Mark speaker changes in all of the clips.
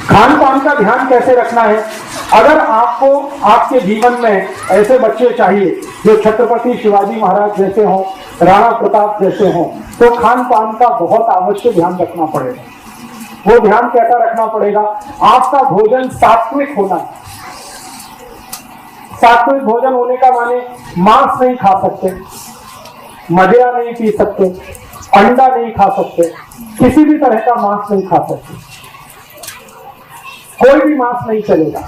Speaker 1: खान पान का ध्यान कैसे रखना है? अगर आपको आपके जीवन में ऐसे बच्चे चाहिए जो छत्रपति शिवाजी महाराज जैसे हों, राणा प्रताप जैसे हों, तो खान पान का बहुत आवश्यक ध्यान रखना पड़ेगा। वो ध्यान कैसा रखना पड़ेगा? आपका भोजन सात्विक होना। सात्विक भोजन होने का माने मांस नहीं खा सकते, मदिरा नहीं पी सकते, अंडा नहीं खा सकते, किसी भी तरह का मांस नहीं खा सकते, कोई भी मांस नहीं चलेगा।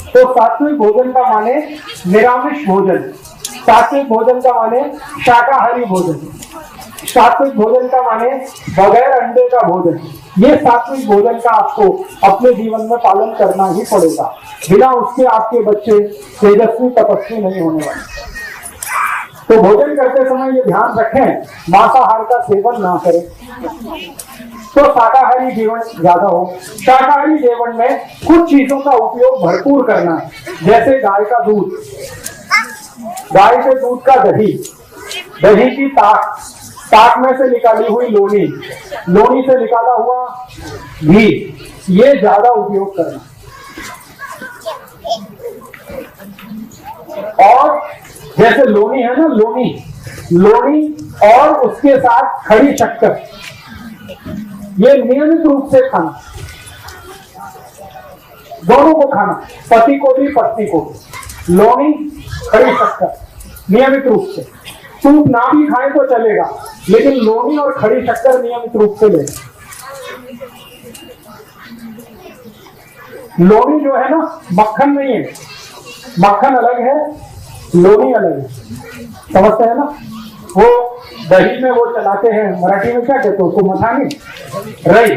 Speaker 1: तो सात्विक भोजन का माने निरामिष भोजन, सात्विक भोजन का माने शाकाहारी भोजन, सात्विक भोजन का माने बगैर अंडे का भोजन। ये सात्विक भोजन का आपको अपने जीवन में पालन करना ही पड़ेगा, बिना उसके आपके बच्चे तेजस्वी तपस्वी नहीं होने वाले। तो भोजन करते समय ये ध्यान रखें, मांसाहार का सेवन ना करें, तो शाकाहारी जीवन ज्यादा हो। शाकाहारी जीवन में कुछ चीजों का उपयोग भरपूर करना है, जैसे गाय का दूध, गाय के दूध का दही, दही की ताक, ताक में से निकाली हुई लोनी, लोनी से निकाला हुआ घी, ये ज्यादा उपयोग करना। और जैसे लोनी है ना, लोनी, लोनी और उसके साथ खड़ी शक्कर, ये नियमित रूप से खाना, दोनों को खाना, पति को भी पत्नी को भी। लोनी, खड़ी शक्कर नियमित रूप से। सूप ना भी खाए तो चलेगा, लेकिन लोनी और खड़ी शक्कर नियमित रूप से ले। लोनी जो है ना, मक्खन नहीं है, मक्खन अलग है, लोनी अलग है, समझते हैं ना? वो दही में वो चलाते हैं, मराठी में क्या कहते हैं उसको, मथानी, रई।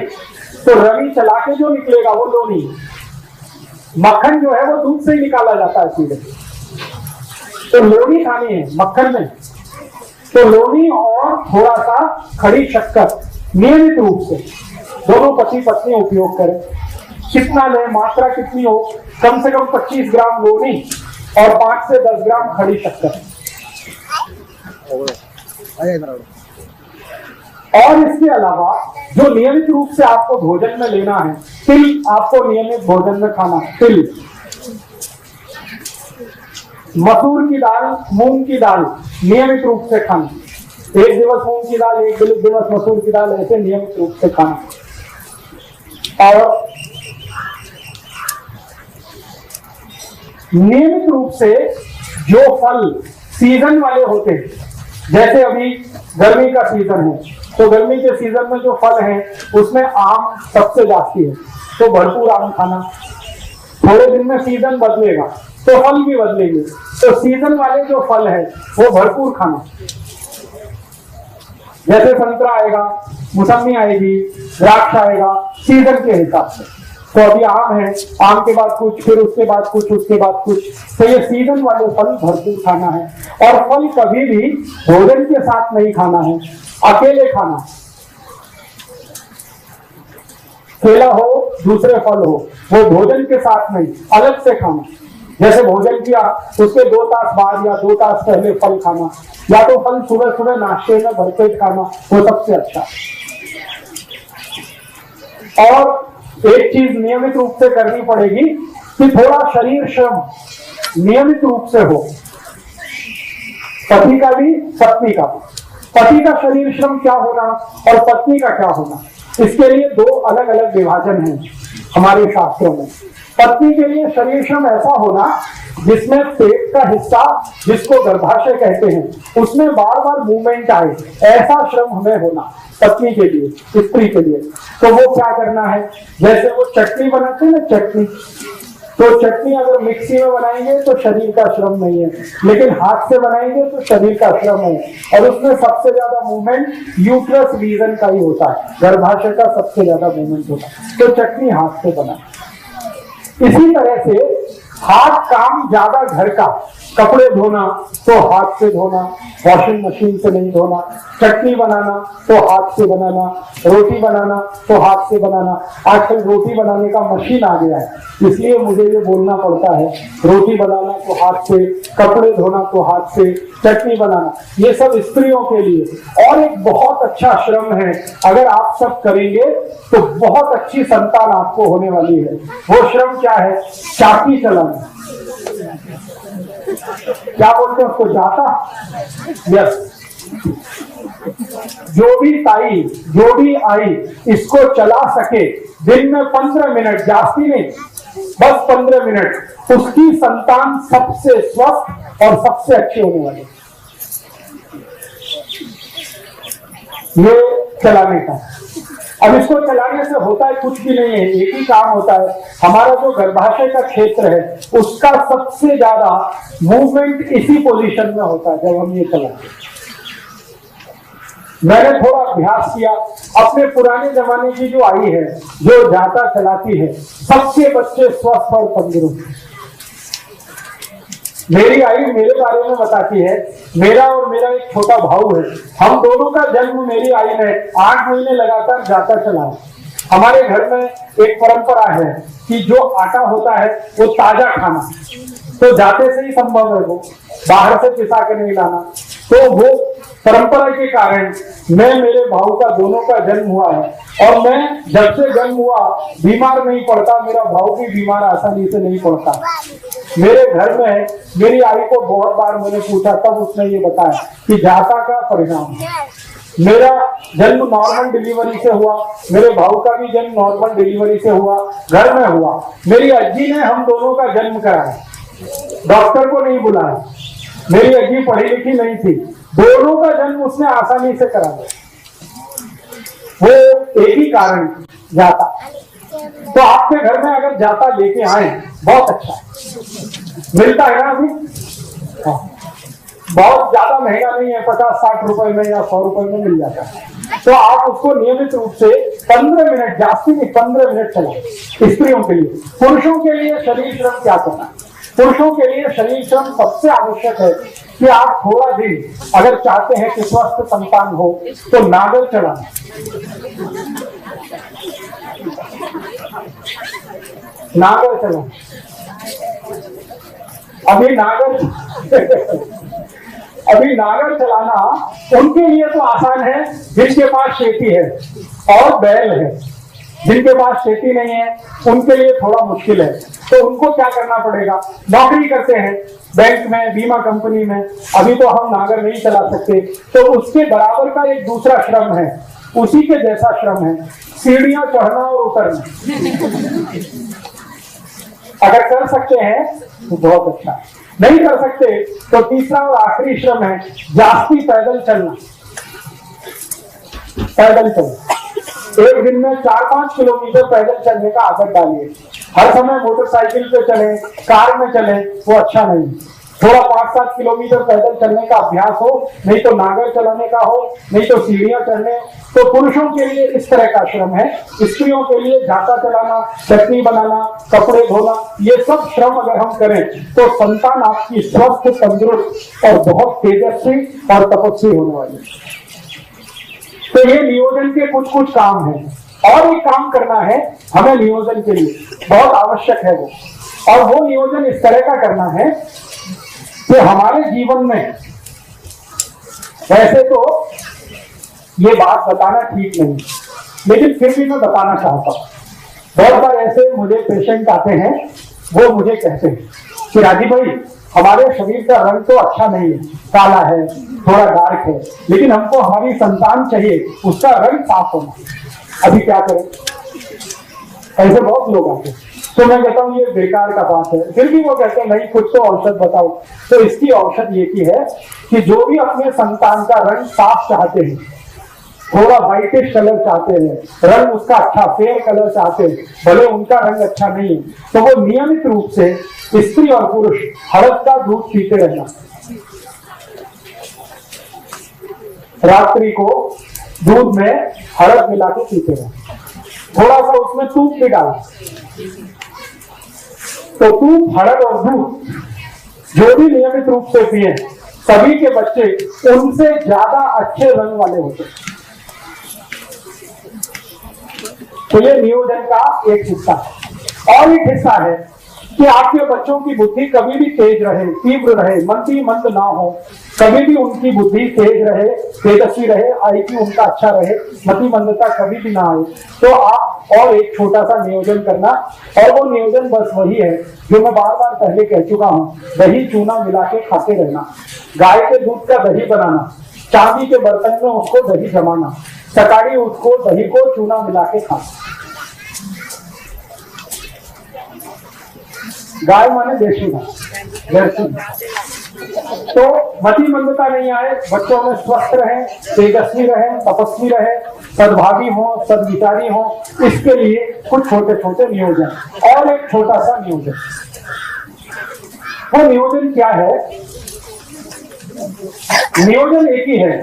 Speaker 1: तो रवी चला के जो निकलेगा वो लोनी। मक्खन जो है वो दूध से ही निकाला जाता है सीधे, तो लोनी खानी है, मक्खन नहीं। तो लोनी और थोड़ा सा खड़ी शक्कर नियमित रूप से दोनों पति पत्नी उपयोग करें। कितना लें, मात्रा कितनी हो? कम से कम 25 ग्राम लोनी और 5 से 10 ग्राम खड़ी शक्कर। और इसके अलावा जो नियमित रूप से आपको भोजन में लेना है, तिल आपको नियमित भोजन में खाना है। तिल, मसूर की दाल, मूंग की दाल नियमित रूप से खाना। एक दिवस मूंग की दाल, एक दिवस मसूर की दाल, ऐसे नियमित रूप से खाना। और नियमित रूप से जो फल सीजन वाले होते हैं, जैसे अभी गर्मी का सीजन है, तो गर्मी के सीजन में जो फल है उसमें आम सबसे जास्ती है, तो भरपूर आम खाना। थोड़े दिन में सीजन बदलेगा तो फल भी बदलेंगे, तो सीजन वाले जो फल है वो भरपूर खाना। जैसे संतरा आएगा, मौसमी आएगी, द्राक्ष आएगा, सीजन के हिसाब से। तो अभी आम है, आम के बाद कुछ, फिर उसके बाद कुछ, उसके बाद कुछ, तो ये सीजन वाले फल भरपूर खाना है। और फल कभी भी भोजन के साथ नहीं खाना है, अकेले खाना। केला हो, दूसरे फल हो, वो भोजन के साथ नहीं, अलग से खाना। जैसे भोजन किया उसके 2 तास बाद या 2 तास पहले फल खाना, या तो फल सुबह सुबह नाश्ते में भरपेट खाना, वो सबसे अच्छा। और एक चीज नियमित रूप से करनी पड़ेगी कि थोड़ा शरीर श्रम नियमित रूप से हो, पति का भी पत्नी का भी। पति का शरीर श्रम क्या होना और पत्नी का क्या होना, इसके लिए 2 अलग अलग विभाजन हैं हमारे शास्त्रों में। पत्नी के लिए शरीर श्रम ऐसा होना जिसमें पेट का हिस्सा, जिसको गर्भाशय कहते हैं, उसमें बार बार मूवमेंट आए, ऐसा श्रम हमें होना पत्नी के लिए, स्त्री के लिए। तो वो क्या करना है, जैसे वो चटनी बनाते हैं ना, चटनी, तो चटनी अगर मिक्सी में बनाएंगे तो शरीर का श्रम नहीं है, लेकिन हाथ से बनाएंगे तो शरीर का श्रम है। और उसमें सबसे ज्यादा मूवमेंट यूट्रस रीजन का ही होता है, गर्भाशय का सबसे ज्यादा मूवमेंट होता है। तो चटनी हाथ से बना। इसी तरह से हाथ काम ज्यादा घर का, कपड़े धोना तो हाथ से धोना, वॉशिंग मशीन से नहीं धोना, चटनी बनाना तो हाथ से बनाना, रोटी बनाना तो हाथ से बनाना। आजकल रोटी बनाने का मशीन आ गया है, इसलिए मुझे ये बोलना पड़ता है, रोटी बनाना तो हाथ से, कपड़े धोना तो हाथ से, चटनी बनाना, ये सब स्त्रियों के लिए। और एक बहुत अच्छा श्रम है, अगर आप सब करेंगे तो बहुत अच्छी संतान आपको होने वाली है। वो श्रम क्या है? चाकी चलाना। क्या बोलते हैं उसको? जाता। यस। जो भी ताई, जो भी आई इसको चला सके दिन में 15 मिनट, जास्ती नहीं, बस 15 मिनट, उसकी संतान सबसे स्वस्थ और सबसे अच्छी होने वाली। ये चलाने का। अब इसको चलाने से होता है कुछ भी नहीं है, एक ही काम होता है। हमारा जो गर्भाशय का क्षेत्र है उसका सबसे ज्यादा मूवमेंट इसी पोजीशन में होता है जब हम ये चलाते हैं। मैंने थोड़ा अभ्यास किया, अपने पुराने जमाने की जो आई है, जो जाता चलाती है, सबके बच्चे स्वस्थ और तंदुरुस्त। मेरी आई मेरे बारे में बताती है, मेरा और मेरा एक छोटा भाऊ है, हम दोनों का जन्म मेरी आई ने 8 महीने लगातार जाता चलाया। हमारे घर में एक परंपरा है कि जो आटा होता है वो ताजा खाना, तो जाते से ही संभव है, वो बाहर से पिसा के नहीं लाना। तो वो परंपरा के कारण मैं, मेरे भाऊ का, दोनों का जन्म हुआ है, और मैं जब से जन्म हुआ बीमार नहीं पड़ता, मेरा भाऊ भी बीमार आसानी से नहीं पड़ता। मेरे घर में मेरी आई को बहुत बार मैंने पूछा, तब उसने ये बताया कि जाता का परिणाम। मेरा जन्म नॉर्मल डिलीवरी से हुआ, मेरे भाऊ का भी जन्म नॉर्मल डिलीवरी से हुआ, घर में हुआ। मेरी अज्जी ने हम दोनों का जन्म कराया, डॉक्टर को नहीं बुलाया। मेरी अज्जी पढ़ी लिखी नहीं थी, दोनों का जन्म उसने आसानी से करा दिया। वो एक ही कारण, जाता। तो आपके घर में अगर जाता लेके आए, बहुत अच्छा मिलता है ना अभी। हाँ, बहुत ज्यादा महंगा नहीं है, 50-60 रुपए में या 100 रुपए में मिल जाता है। तो आप उसको नियमित रूप से 15 मिनट, जास्ती नहीं 15 मिनट चलाएं। स्त्रियों के लिए। पुरुषों के लिए शरीर श्रम क्या करना? पुरुषों के लिए शरीर श्रम सबसे आवश्यक है कि आप थोड़ा दिन अगर चाहते हैं कि स्वस्थ संतान हो तो नागर चलाना। नागर चलाना। अभी नागर चलाना उनके लिए तो आसान है जिनके पास खेती है और बैल है। जिनके पास खेती नहीं है उनके लिए थोड़ा मुश्किल है। तो उनको क्या करना पड़ेगा? नौकरी करते हैं बैंक में, बीमा कंपनी में, अभी तो हम नागर नहीं चला सकते, तो उसके बराबर का एक दूसरा श्रम है, उसी के जैसा श्रम है, सीढ़ियां चढ़ना और उतरना। अगर कर सकते हैं तो बहुत अच्छा, नहीं कर सकते तो तीसरा और आखिरी श्रम है जास्ती पैदल चलना। पैदल चलना, एक दिन में 4-5 किलोमीटर पैदल चलने का आदत डालिए। हर समय मोटरसाइकिल पे चले, कार में चले, वो अच्छा नहीं। थोड़ा 5-7 किलोमीटर पैदल चलने का अभ्यास हो, नहीं तो नागर चलाने का हो, नहीं तो सीढ़ियां चढ़ने। तो पुरुषों के लिए इस तरह का श्रम है, स्त्रियों के लिए जाता चलाना, चटनी बनाना, कपड़े धोना, ये सब श्रम अगर हम करें तो संतान आपकी स्वस्थ, तंदुरुस्त और बहुत तेजस्वी और तपस्वी होने वाली है। तो ये नियोजन के कुछ काम हैं। और एक काम करना है हमें नियोजन के लिए, बहुत आवश्यक है वो। और वो नियोजन इस तरह का करना है कि हमारे जीवन में, वैसे तो ये बात बताना ठीक नहीं, लेकिन फिर भी मैं बताना चाहता हूँ। बहुत बार ऐसे मुझे पेशेंट आते हैं, वो मुझे कहते हैं कि राजीव भाई, हमारे शरीर का रंग तो अच्छा नहीं है, काला है, थोड़ा डार्क है, लेकिन हमको हमारी संतान चाहिए, उसका रंग साफ होना। अभी क्या करें? ऐसे बहुत लोग आते हैं। तो मैं कहता हूँ ये बेकार का बात है, फिर भी वो कहते हैं नहीं, कुछ तो औषध बताओ। तो इसकी औषध ये की है कि जो भी अपने संतान का रंग साफ चाहते हैं, थोड़ा व्हाइटिश कलर चाहते हैं, रंग उसका अच्छा फेयर कलर चाहते हैं, भले उनका रंग अच्छा नहीं है, तो वो नियमित रूप से स्त्री और पुरुष हरद का दूध पीते रहना। रात्रि को दूध में हरद मिला के पीते रहना, थोड़ा सा उसमें दूध भी डाल। तो दूध, हरद और दूध जो भी नियमित रूप से पिए सभी के बच्चे उनसे ज्यादा अच्छे रंग वाले होते हैं। तो ये नियोजन का एक हिस्सा है। और एक हिस्सा है कि आपके बच्चों की बुद्धि कभी भी तेज रहे, तीव्र रहे, मंदी मंद ना हो, कभी भी उनकी बुद्धि तेज रहे, तेजस्वी रहे, आईक्यू उनका अच्छा रहे, मति मंदता कभी भी ना आए। तो आप और एक छोटा सा नियोजन करना, और वो नियोजन बस वही है जो मैं बार बार पहले कह चुका हूं, दही चूना मिला के खाते रहना, गाय के दूध का दही बनाना, चांदी के बर्तन में उसको दही जमाना, सकाड़ी उसको दही को चूना मिला के खाना। गाय माने देशी गाय, तो मति मंदता नहीं आए, बच्चों में स्वस्थ रहे, तेजस्वी रहे, तपस्वी रहे, सद्भावी हो, सद्विचारी हो, इसके लिए कुछ छोटे छोटे नियोजन। और एक छोटा सा नियोजन, वो नियोजन क्या है? नियोजन एक ही है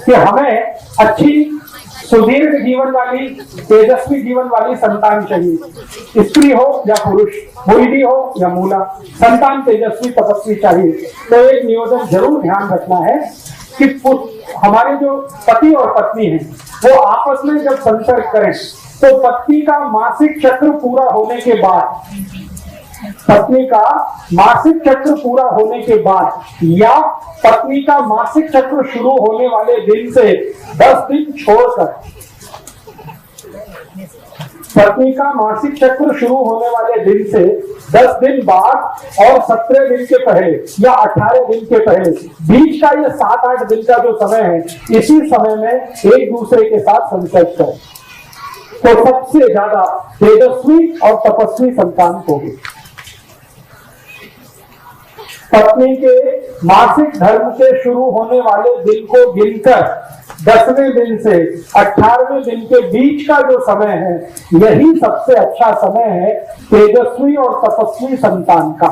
Speaker 1: कि हमें अच्छी सुदीर्घ जीवन वाली, तेजस्वी जीवन वाली संतान चाहिए, स्त्री हो या पुरुष, मुरीदी हो या मूला, संतान तेजस्वी तपस्वी चाहिए। तो एक नियोजन जरूर ध्यान रखना है कि हमारे जो पति और पत्नी हैं वो आपस में जब संसर्ग करें तो पत्नी का मासिक चक्र पूरा होने के बाद, पत्नी का मासिक चक्र पूरा होने के बाद या पत्नी का मासिक चक्र शुरू होने वाले दिन से 10 दिन छोड़कर, पत्नी का मासिक चक्र शुरू होने वाले दिन से 10 दिन बाद और 17 दिन के पहले या 18 दिन के पहले, बीच का ये 7-8 दिन का जो समय है, इसी समय में एक दूसरे के साथ संसर्ग करें तो सबसे ज्यादा तेजस्वी और तपस्वी संतान होगी। पत्नी के मासिक धर्म से शुरू होने वाले दिन को गिनकर 10वें दिन से 18वें दिन के बीच का जो समय है, यही सबसे अच्छा समय है तेजस्वी और तपस्वी संतान का,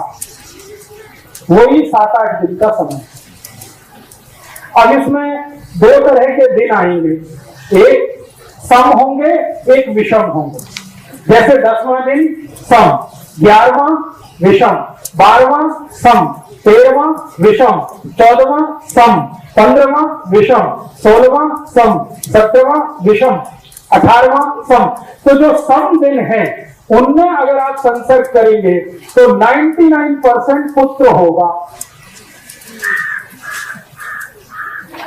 Speaker 1: वही 7-8 दिन का समय। अब इसमें 2 तरह के दिन आएंगे, एक सम होंगे, एक विषम होंगे। जैसे 10वां दिन सम, 11वां विषम, 12वां सम, 13वां विषम, 14वां सम, 15वां विषम, 16वां सम, 17वां विषम, 18वां सम। तो जो सम दिन है उनमें अगर आप संसर्ग करेंगे तो 99% पुत्र होगा,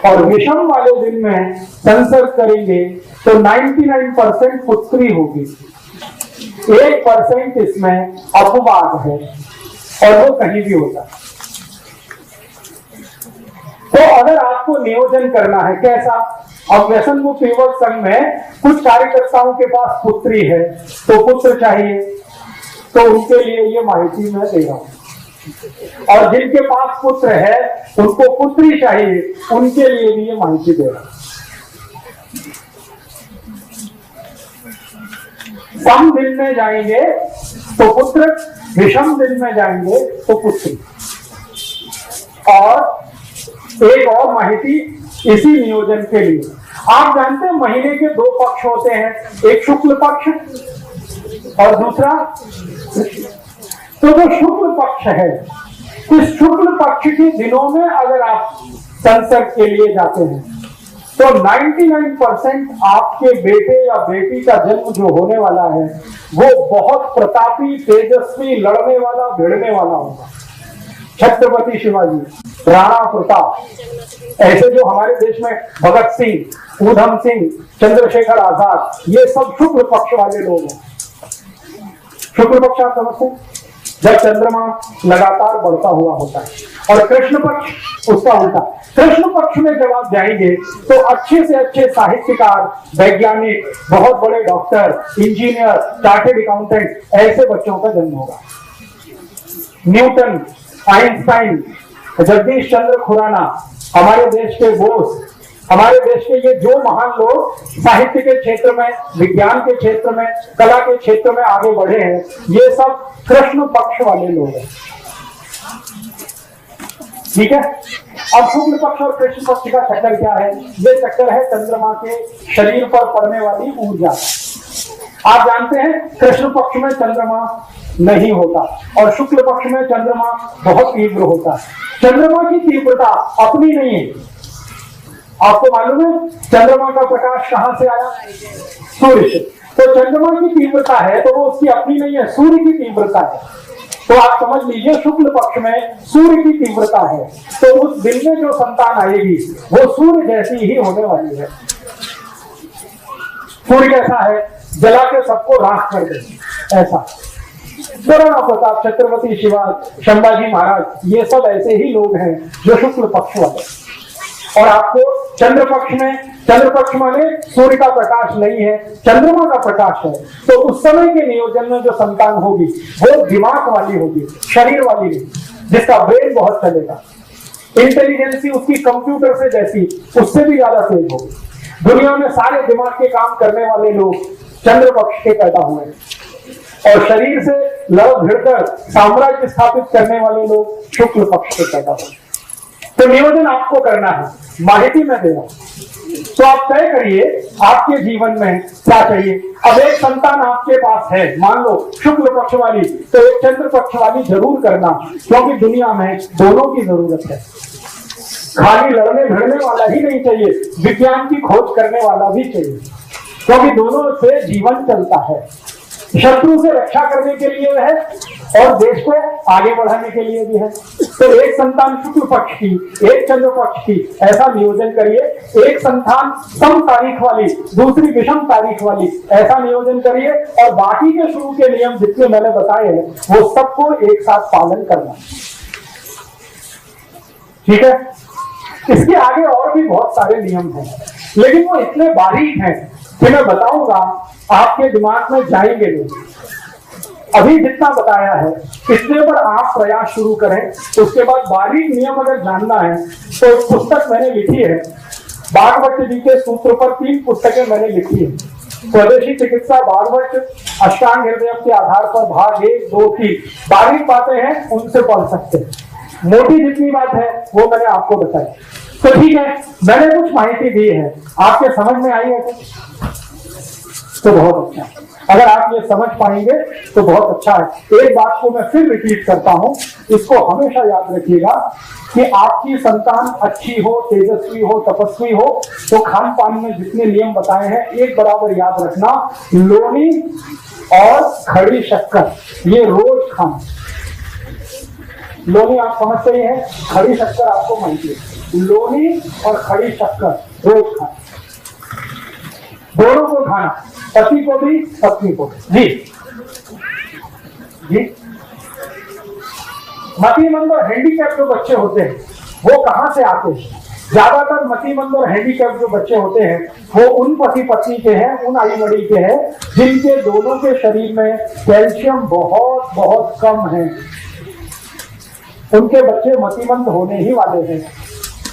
Speaker 1: और विषम वाले दिन में संसर्ग करेंगे तो 99% पुत्री होगी। 1% इसमें अपवाद है और वो कहीं भी होता है। तो अगर आपको नियोजन करना है कैसा, अब व्यसन मुक्त युवक संघ में कुछ कार्यकर्ताओं के पास पुत्री है तो पुत्र चाहिए, तो उनके लिए ये माहिती मैं दे रहा हूं, और जिनके पास पुत्र है उनको पुत्री चाहिए, उनके लिए भी ये माहिती दे रहा हूं। सम दिन में जाएंगे तो पुत्र, विषम दिन में जाएंगे तो पुत्री। और एक और माहिती इसी नियोजन के लिए, आप जानते हैं महीने के 2 पक्ष होते हैं, एक शुक्ल पक्ष और दूसरा, तो जो शुक्ल पक्ष है, इस शुक्ल पक्ष के दिनों में अगर आप संसर्ग के लिए जाते हैं तो 99% आपके बेटे या बेटी का जन्म जो होने वाला है वो बहुत प्रतापी, तेजस्वी, लड़ने वाला, भिड़ने वाला होगा। छत्रपति शिवाजी, राणा प्रताप, ऐसे जो हमारे देश में भगत सिंह, ऊधम सिंह, चंद्रशेखर आजाद, ये सब शुक्ल पक्ष वाले लोग हैं। शुक्ल पक्ष आप समझते हैं, जब चंद्रमा लगातार बढ़ता हुआ होता है, और कृष्ण पक्ष उसका उल्टा। कृष्ण पक्ष में जब आप जाएंगे तो अच्छे से अच्छे साहित्यकार, वैज्ञानिक, बहुत बड़े डॉक्टर, इंजीनियर, चार्टेड अकाउंटेंट, ऐसे बच्चों का जन्म होगा। न्यूटन, आइंस्टाइन, जगदीश चंद्र खुराना, हमारे देश के बोस, हमारे देश के ये जो महान लोग साहित्य के क्षेत्र में, विज्ञान के क्षेत्र में, कला के क्षेत्र में आगे बढ़े हैं, ये सब कृष्ण पक्ष वाले लोग हैं। ठीक है। अब शुक्ल पक्ष और कृष्ण पक्ष का चक्कर क्या है? ये चक्कर है चंद्रमा के शरीर पर पड़ने वाली ऊर्जा। आप जानते हैं कृष्ण पक्ष में चंद्रमा नहीं होता और शुक्ल पक्ष में चंद्रमा बहुत तीव्र होता है। चंद्रमा की तीव्रता अपनी नहीं है। आपको मालूम है चंद्रमा का प्रकाश कहां से आया? सूर्य से। तो चंद्रमा की तीव्रता है तो वो उसकी अपनी नहीं है, सूर्य की तीव्रता है। तो आप समझ लीजिए शुक्ल पक्ष में सूर्य की तीव्रता है, तो उस दिन में जो संतान आएगी वो सूर्य जैसी ही होने वाली है। सूर्य कैसा है? जला के सबको राख कर दे, ऐसा। महाराणा प्रताप, छत्रपति शिवाजी, संभाजी महाराज, ये सब ऐसे ही लोग हैं जो शुक्ल पक्ष वाले। और आपको चंद्र पक्ष में, चंद्र पक्ष माने सूर्य का प्रकाश नहीं है, चंद्रमा का प्रकाश है, तो उस समय के नियोजन में जो संतान होगी वो दिमाग वाली होगी, शरीर वाली नहीं, जिसका ब्रेन बहुत चलेगा, इंटेलिजेंसी उसकी कंप्यूटर से जैसी, उससे भी ज्यादा तेज होगी। दुनिया में सारे दिमाग के काम करने वाले लोग चंद्र पक्ष के पैदा हुए और शरीर से लड़ भिड़कर साम्राज्य स्थापित करने वाले लोग शुक्ल पक्ष के पैदा हुए। तो नियोजन आपको करना है, माहिती में देना। तो आप तय करिए आपके जीवन में क्या चाहिए। अब एक संतान आपके पास है, मान लो शुक्ल पक्ष वाली, तो एक चंद्र पक्ष वाली जरूर करना, क्योंकि दुनिया में दोनों की जरूरत है। खाली लड़ने भिड़ने वाला ही नहीं चाहिए, विज्ञान की खोज करने वाला भी चाहिए, क्योंकि दोनों से जीवन चलता है। शत्रु से रक्षा करने के लिए है और देश को आगे बढ़ाने के लिए भी है। तो एक संतान शुक्ल पक्ष की, एक चंद्र पक्ष की, ऐसा नियोजन करिए। एक संतान सम तारीख वाली, दूसरी विषम तारीख वाली, ऐसा नियोजन करिए। और बाकी के शुरू के नियम जितने मैंने बताए हैं वो सबको एक साथ पालन करना, ठीक है। इसके आगे और भी बहुत सारे नियम हैं, लेकिन वो इतने बारीक हैं कि मैं बताऊंगा आपके दिमाग में जाएंगे नहीं। अभी जितना बताया है इसके पर आप प्रयास शुरू करें। उसके बाद बारीक नियम अगर जानना है तो एक पुस्तक मैंने लिखी है, भागवत जी के सूत्र पर 3 पुस्तकें मैंने लिखी है। स्वदेशी चिकित्सा, भागवत, अष्टांग हृदय के आधार पर भाग 1, 2, 3 बारीक बातें हैं, उनसे पढ़ सकते हैं। मोटी जितनी बात है वो मैंने आपको बताई। तो ठीक है, मैंने कुछ माहिती दी है, आपके समझ में आई है तो बहुत अच्छा। अगर आप ये समझ पाएंगे तो बहुत अच्छा है। एक बात को मैं फिर रिपीट करता हूं, इसको हमेशा याद रखिएगा कि आपकी संतान अच्छी हो, तेजस्वी हो, तपस्वी हो, तो खान पान में जितने नियम बताए हैं एक बराबर याद रखना। लोनी और खड़ी शक्कर ये रोज खाना। लोनी आप समझते ही हैं, खड़ी शक्कर आपको माहिती है। लोनी और खड़ी शक्कर रोज खाना, दोनों को खाना, पति को भी पत्नी को भी। जी मतिमंद और हैंडीकैप जो बच्चे होते हैं वो कहां से आते हैं? ज्यादातर मतिमंद और हैंडीकैप जो बच्चे होते हैं वो उन पति पत्नी के हैं, उन आई बड़ी के हैं जिनके दोनों के शरीर में कैल्शियम बहुत बहुत कम है। उनके बच्चे मतिमंद होने ही वाले हैं,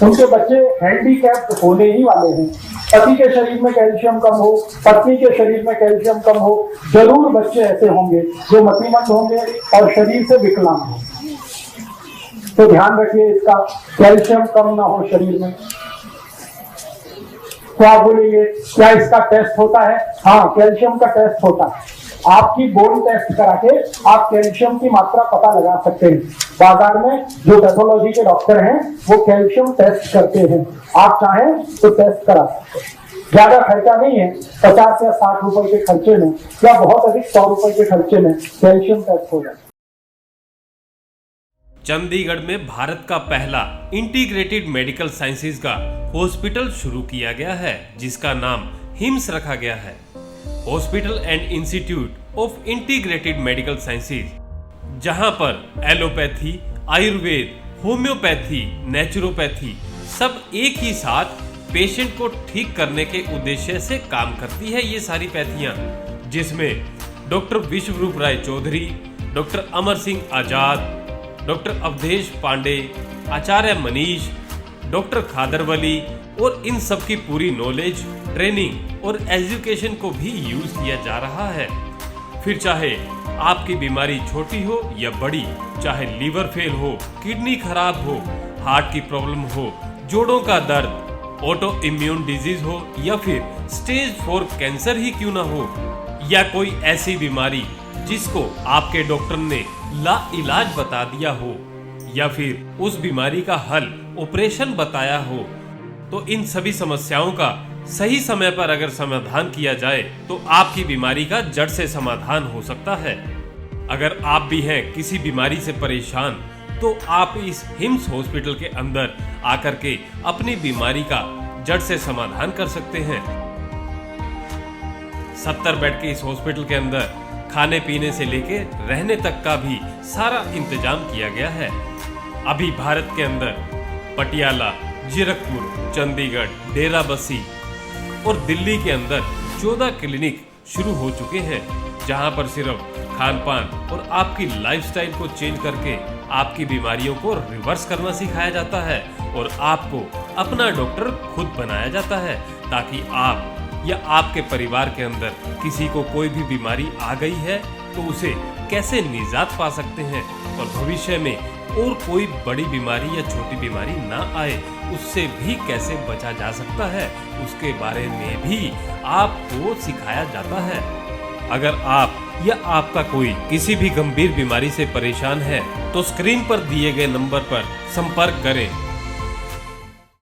Speaker 1: उनके बच्चे हैंडीकैप होने ही वाले हैं। पति के शरीर में कैल्शियम कम हो, पत्नी के शरीर में कैल्शियम कम हो, जरूर बच्चे ऐसे होंगे जो मतिमंद होंगे और शरीर से विकलांग होंगे। तो ध्यान रखिए इसका, कैल्शियम कम ना हो शरीर में। तो आप बोलेंगे क्या इसका टेस्ट होता है? हाँ, कैल्शियम का टेस्ट होता है। आपकी बोन टेस्ट करा के आप कैल्शियम की मात्रा पता लगा सकते हैं। बाजार में जो पैथोलॉजी के डॉक्टर हैं वो कैल्शियम टेस्ट करते हैं, आप चाहें तो टेस्ट करा सकते हैं। ज्यादा खर्चा नहीं है, 50 या 60 रुपए के खर्चे में या बहुत अधिक 100 रुपए के खर्चे में कैल्शियम टेस्ट हो जाए।
Speaker 2: चंडीगढ़ में भारत का पहला इंटीग्रेटेड मेडिकल साइंसेज का हॉस्पिटल शुरू किया गया है, जिसका नाम हिम्स रखा गया है। Hospital and institute of integrated medical sciences, जहां पर एलोपैथी, आयुर्वेद, होम्योपैथी, नेचुरोपैथी सब एक ही साथ पेशेंट को ठीक करने के उद्देश्य से काम करती है। ये सारी पैथियां, जिसमें डॉक्टर विश्वरूप राय चौधरी, डॉक्टर अमर सिंह आजाद, डॉक्टर अवधेश पांडे, आचार्य मनीष, डॉक्टर खादरवली और इन सब की पूरी नॉलेज, ट्रेनिंग और एजुकेशन को भी यूज किया जा रहा है। फिर चाहे आपकी बीमारी छोटी हो या बड़ी, चाहे लीवर फेल हो, किडनी खराब हो, हार्ट की प्रॉब्लम हो, जोड़ों का दर्द, ऑटो इम्यून डिजीज हो या फिर स्टेज 4 कैंसर ही क्यों ना हो, या कोई ऐसी बीमारी जिसको आपके डॉक्टर ने लाइलाज बता दिया हो, या फिर उस बीमारी का हल ऑपरेशन बताया हो, तो इन सभी समस्याओं का सही समय पर अगर समाधान किया जाए तो आपकी बीमारी का जड़ से समाधान हो सकता है। अगर आप भी हैं किसी बीमारी से परेशान, तो आप इस हिम्स हॉस्पिटल के अंदर आकर के अपनी बीमारी का जड़ से समाधान कर सकते हैं। 70 बेड के इस हॉस्पिटल के अंदर खाने पीने से लेके रहने तक का भी सारा इंतजाम किया गया है। अभी भारत के अंदर पटियाला, जीरकपुर, चंडीगढ़, डेराबस्सी और दिल्ली के अंदर 14 क्लिनिक शुरू हो चुके हैं, जहां पर सिर्फ खान पान और आपकी लाइफस्टाइल को चेंज करके आपकी बीमारियों को रिवर्स करना सिखाया जाता है और आपको अपना डॉक्टर खुद बनाया जाता है, ताकि आप या आपके परिवार के अंदर किसी को कोई भी बीमारी आ गई है तो उसे कैसे निजात पा सकते हैं और भविष्य में और कोई बड़ी बीमारी या छोटी बीमारी ना आए, उससे भी कैसे बचा जा सकता है, उसके बारे में भी आपको सिखाया जाता है। अगर आप या आपका कोई किसी भी गंभीर बीमारी से परेशान है तो स्क्रीन पर दिए गए नंबर पर संपर्क करें